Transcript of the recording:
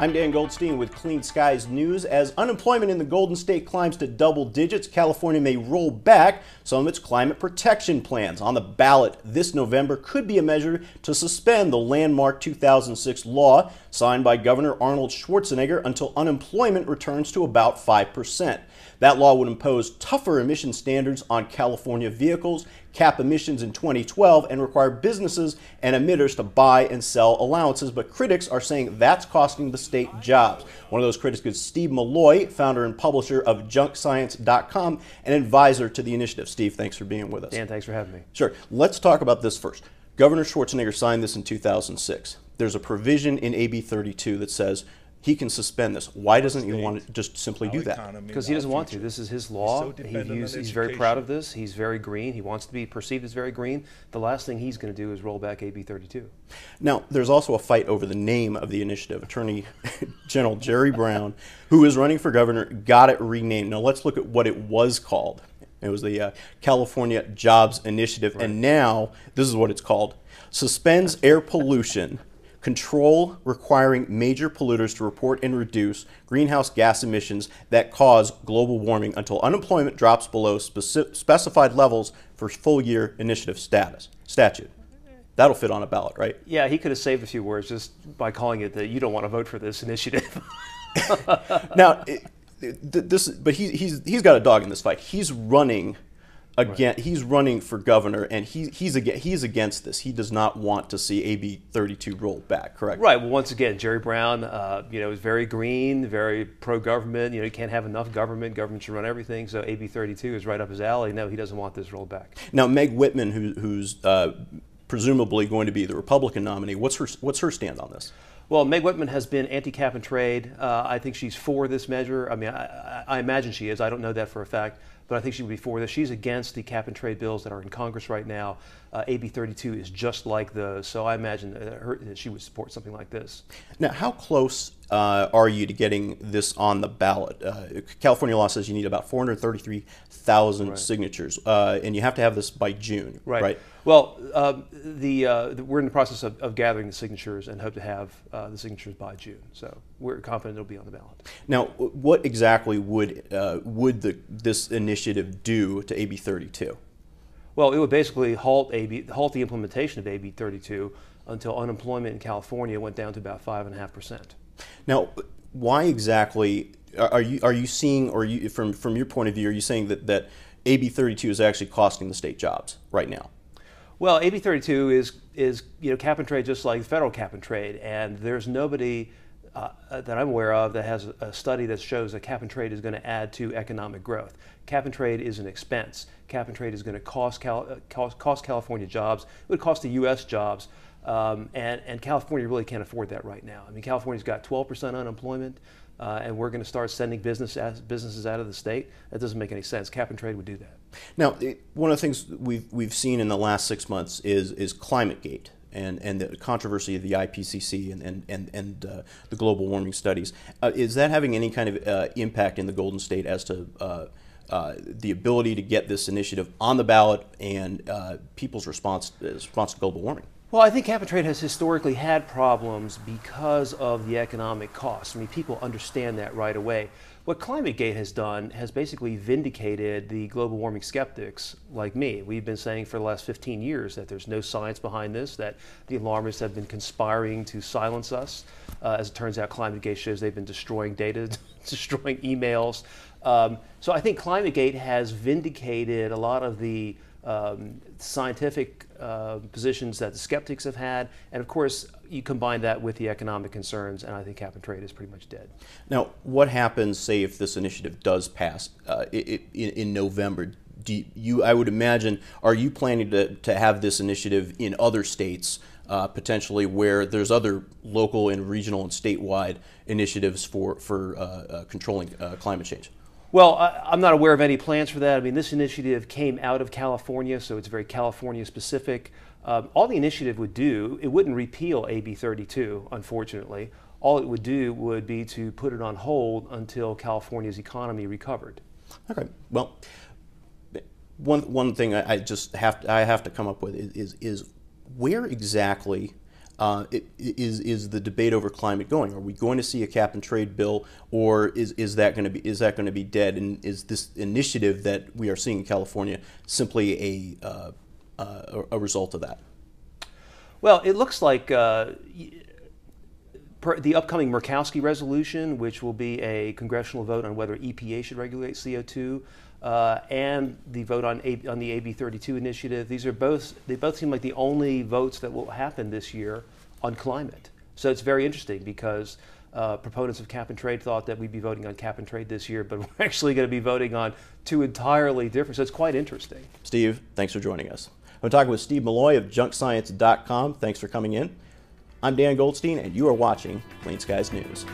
I'm Dan Goldstein with Clean Skies News. As unemployment in the Golden State climbs to double digits, California may roll back some of its climate protection plans. On the ballot this November could be a measure to suspend the landmark 2006 law signed by Governor Arnold Schwarzenegger until unemployment returns to about 5%. That law would impose tougher emission standards on California vehicles, cap emissions in 2012, and require businesses and emitters to buy and sell allowances. But critics are saying that's costing the state jobs. One of those critics is Steve Milloy, founder and publisher of junkscience.com, and advisor to the initiative. Steve, thanks for being with us. Dan, thanks for having me. Sure. Let's talk about this first. Governor Schwarzenegger signed this in 2006. There's a provision in AB 32 that says he can suspend this. Why doesn't he want to just simply do that? Because he doesn't want to. This is his law. He's very proud of this. He's very green. He wants to be perceived as very green. The last thing he's going to do is roll back AB 32. Now, there's also a fight over the name of the initiative. Attorney General Jerry Brown, who is running for governor, got it renamed. Now, let's look at what it was called. It was the California Jobs Initiative, right. And now this is what it's called. Suspends air pollution control requiring major polluters to report and reduce greenhouse gas emissions that cause global warming until unemployment drops below specified levels for full-year initiative statute. That'll fit on a ballot, right? Yeah, he could have saved a few words just by calling it that you don't want to vote for this initiative. Now, but he's got a dog in this fight. He's running again. Right. He's running for governor, and he's against this. He does not want to see AB 32 rolled back. Correct? Right. Well, once again, Jerry Brown, is very green, very pro-government. You can't have enough government. Government should run everything. So AB 32 is right up his alley. No, he doesn't want this rolled back. Now, Meg Whitman, who's presumably going to be the Republican nominee, what's her stand on this? Well, Meg Whitman has been anti-cap and trade. I think she's for this measure. I mean, I imagine she is. I don't know that for a fact, but I think she would be for this. She's against the cap and trade bills that are in Congress right now. AB 32 is just like those, so I imagine that she would support something like this. Now, how close are you to getting this on the ballot? California law says you need about 433,000 right. signatures, and you have to have this by June, right? Well, we're in the process of gathering the signatures and hope to have the signatures by June. So we're confident it'll be on the ballot. Now, what exactly would this initiative do to AB 32? Well, it would basically halt the implementation of AB 32 until unemployment in California went down to about 5.5%. Now, why exactly are you seeing, or from your point of view, are you saying that AB 32 is actually costing the state jobs right now? Well, AB 32 is cap and trade just like federal cap and trade, and there's nobody that I'm aware of that has a study that shows that cap and trade is going to add to economic growth. Cap and trade is an expense. Cap and trade is going to cost California jobs. It would cost the U.S. jobs, and California really can't afford that right now. I mean, California's got 12% unemployment, and we're going to start sending businesses out of the state. That doesn't make any sense. Cap and trade would do that. Now, one of the things we've seen in the last 6 months is ClimateGate and the controversy of the IPCC and the global warming studies. Is that having any kind of impact in the Golden State as to the ability to get this initiative on the ballot and people's response to global warming? Well, I think cap and trade has historically had problems because of the economic costs. I mean, people understand that right away. What ClimateGate has done has basically vindicated the global warming skeptics like me. We've been saying for the last 15 years that there's no science behind this, that the alarmists have been conspiring to silence us. As it turns out, ClimateGate shows they've been destroying data, destroying emails. So I think ClimateGate has vindicated a lot of the scientific positions that the skeptics have had, and of course you combine that with the economic concerns, and I think cap and trade is pretty much dead. Now, what happens, say, if this initiative does pass in November? I would imagine, are you planning to have this initiative in other states, potentially where there's other local and regional and statewide initiatives for controlling climate change? Well, I'm not aware of any plans for that. I mean, this initiative came out of California, so it's very California specific. All the initiative would do, it wouldn't repeal AB 32, unfortunately. All it would do would be to put it on hold until California's economy recovered. Okay. Well, one thing I have to come up with is where exactly is the debate over climate going? Are we going to see a cap and trade bill, or is that going to be dead? And is this initiative that we are seeing in California simply a result of that? Well, it looks like the upcoming Murkowski resolution, which will be a congressional vote on whether EPA should regulate CO2, and the vote on the AB 32 initiative. They both seem like the only votes that will happen this year on climate. So it's very interesting because proponents of cap and trade thought that we'd be voting on cap and trade this year, but we're actually going to be voting on two entirely different. So it's quite interesting. Steve, thanks for joining us. I'm talking with Steve Milloy of junkscience.com. Thanks for coming in. I'm Dan Goldstein, and you are watching Clean Skies News.